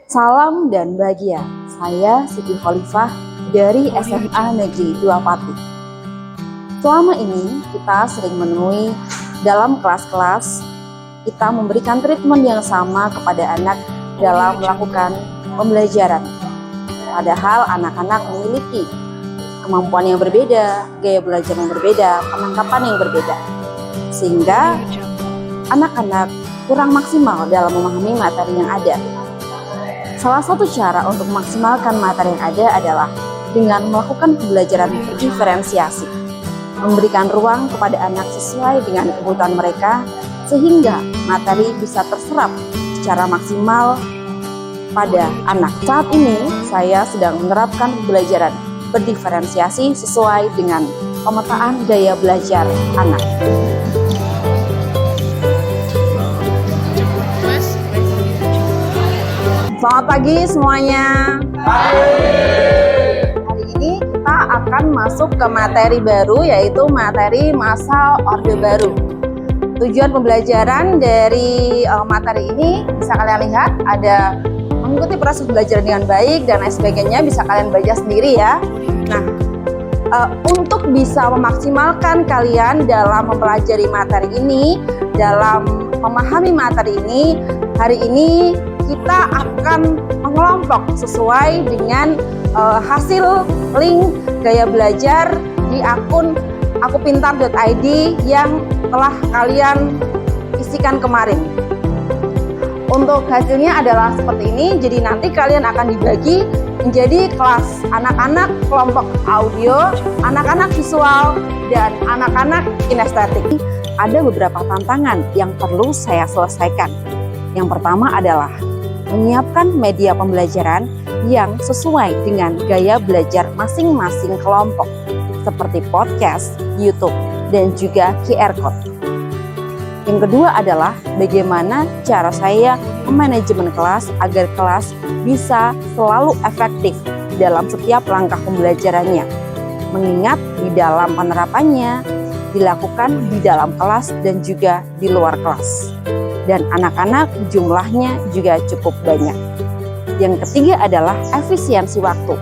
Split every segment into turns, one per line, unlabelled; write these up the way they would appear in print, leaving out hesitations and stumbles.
Salam dan bahagia, saya Siti Khalifah dari SMA Negeri 2 Pati. Selama ini kita sering menemui dalam kelas-kelas kita memberikan treatment yang sama kepada anak dalam melakukan pembelajaran. Padahal anak-anak memiliki kemampuan yang berbeda, gaya belajar yang berbeda, penangkapan yang berbeda. Sehingga anak-anak kurang maksimal dalam memahami materi yang ada. Salah satu cara untuk memaksimalkan materi yang ada adalah dengan melakukan pembelajaran diferensiasi, memberikan ruang kepada anak sesuai dengan kebutuhan mereka, sehingga materi bisa terserap secara maksimal pada anak. Saat ini saya sedang menerapkan pembelajaran berdiferensiasi sesuai dengan pemetaan gaya belajar anak. Selamat pagi semuanya. Hari ini kita akan masuk ke materi baru, yaitu materi masal Orde Baru. Tujuan pembelajaran dari materi ini bisa kalian lihat, ada mengikuti proses belajar dengan baik dan lain sebagainya, bisa kalian baca sendiri ya. Nah, untuk bisa memaksimalkan kalian dalam mempelajari materi ini, dalam memahami materi ini, hari ini kita akan mengelompok sesuai dengan hasil link gaya belajar di akun akupintar.id yang telah kalian isikan kemarin. Untuk hasilnya adalah seperti ini, jadi nanti kalian akan dibagi menjadi kelas anak-anak kelompok audio, anak-anak visual, dan anak-anak kinestetik. Ada beberapa tantangan yang perlu saya selesaikan. Yang pertama adalah menyiapkan media pembelajaran yang sesuai dengan gaya belajar masing-masing kelompok, seperti podcast, YouTube, dan juga QR Code. Yang kedua adalah bagaimana cara saya memanajemen kelas agar kelas bisa selalu efektif dalam setiap langkah pembelajarannya, mengingat di dalam penerapannya dilakukan di dalam kelas dan juga di luar kelas. Dan anak-anak jumlahnya juga cukup banyak. Yang ketiga adalah efisiensi waktu.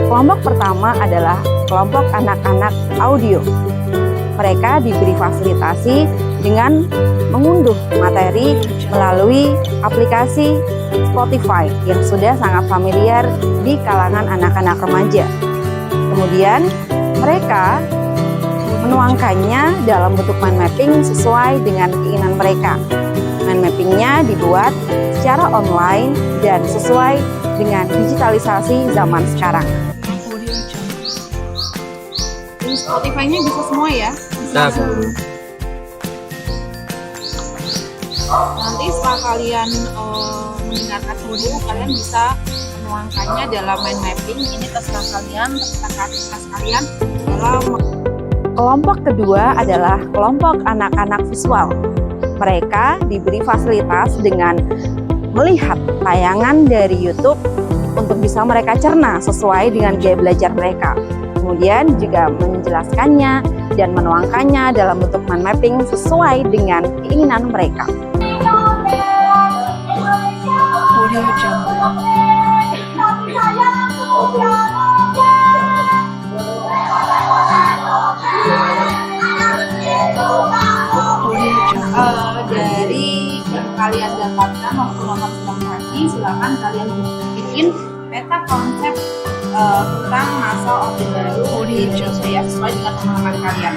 Kelompok pertama adalah kelompok anak-anak audio. Mereka diberi fasilitasi dengan mengunduh materi melalui aplikasi Spotify yang sudah sangat familiar di kalangan anak-anak remaja. Kemudian mereka menuangkannya dalam bentuk mind mapping sesuai dengan keinginan mereka. Mind mappingnya dibuat secara online dan sesuai dengan digitalisasi zaman sekarang. Di Spotify-nya bisa semua ya? Bisa. Nanti setelah kalian mendengarkan dulu, kalian bisa menuangkannya dalam mind mapping. Ini terserah kalian, terserah kreativitas kalian. Kelompok kedua adalah kelompok anak-anak visual. Mereka diberi fasilitas dengan melihat tayangan dari YouTube untuk bisa mereka cerna sesuai dengan gaya belajar mereka. Kemudian juga menjelaskannya dan menuangkannya dalam bentuk mind mapping sesuai dengan keinginan mereka. Dari yang kalian dapatkan waktu nonton sidang tadi, silakan kalian bikin peta konsep tentang masa Orde Baru di Indonesia ya, sesuai dengan pemahaman kalian.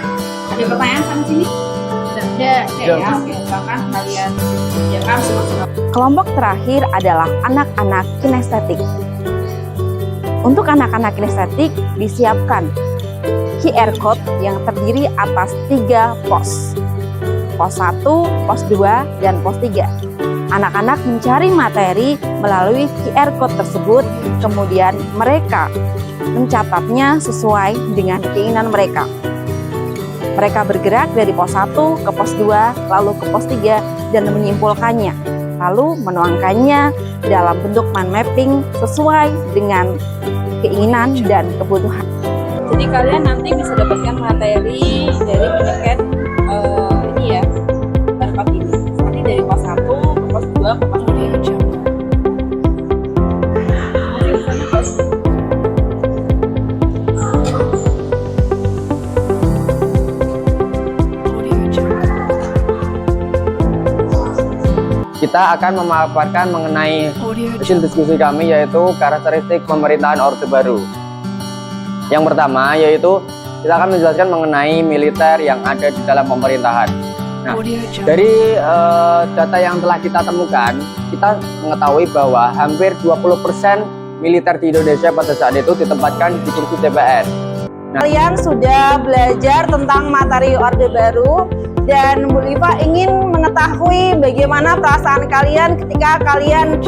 Ada pertanyaan sampai sini? Ada ya, oke, silakan kalian kerjakan semua. Kelompok terakhir adalah anak-anak kinestetik. Untuk anak-anak kinestetik disiapkan QR code yang terdiri atas 3 pos. Pos 1, pos 2, dan pos 3. Anak-anak mencari materi melalui QR code tersebut, kemudian mereka mencatatnya sesuai dengan keinginan mereka. Mereka bergerak dari pos 1 ke pos 2, lalu ke pos 3, dan menyimpulkannya, lalu menuangkannya dalam bentuk mind mapping sesuai dengan keinginan dan kebutuhan. Jadi kalian nanti bisa dapatkan materi dari penyeket ini ya, berkat ini. Nanti dari kelas 1 ke kelas 2 ke kelas 3.
Kita akan memaparkan mengenai hasil diskusi kami, yaitu karakteristik pemerintahan Orde Baru. Yang pertama yaitu kita akan menjelaskan mengenai militer yang ada di dalam pemerintahan. Nah, dari data yang telah kita temukan, kita mengetahui bahwa hampir 20% militer di Indonesia pada saat itu ditempatkan di kursi DPR. Nah,
kalian sudah belajar tentang materi Orde Baru, dan Bu Liva ingin mengetahui bagaimana perasaan kalian ketika kalian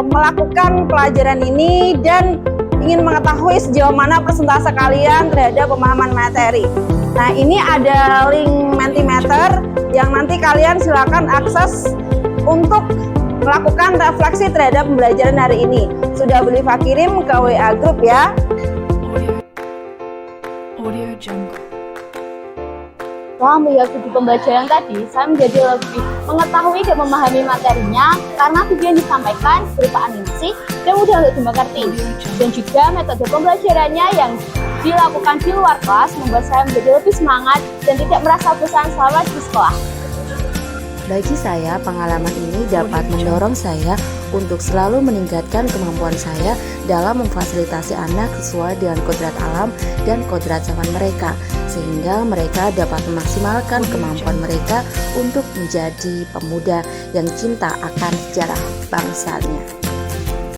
melakukan pelajaran ini, dan ingin mengetahui sejauh mana persentase kalian terhadap pemahaman materi. Nah, ini ada link Mentimeter yang nanti kalian silakan akses untuk melakukan refleksi terhadap pembelajaran hari ini. Sudah Bu Liva kirim ke WA Group ya.
Setelah melihat video pembelajaran tadi, saya menjadi lebih mengetahui dan memahami materinya karena video yang disampaikan berupa animasi dan mudah untuk dimengerti. Dan juga metode pembelajarannya yang dilakukan di luar kelas membuat saya menjadi lebih semangat dan tidak merasa bosan selama di sekolah.
Bagi saya, pengalaman ini dapat mendorong saya untuk selalu meningkatkan kemampuan saya dalam memfasilitasi anak sesuai dengan kodrat alam dan kodrat zaman mereka, sehingga mereka dapat memaksimalkan kemampuan mereka untuk menjadi pemuda yang cinta akan sejarah bangsanya.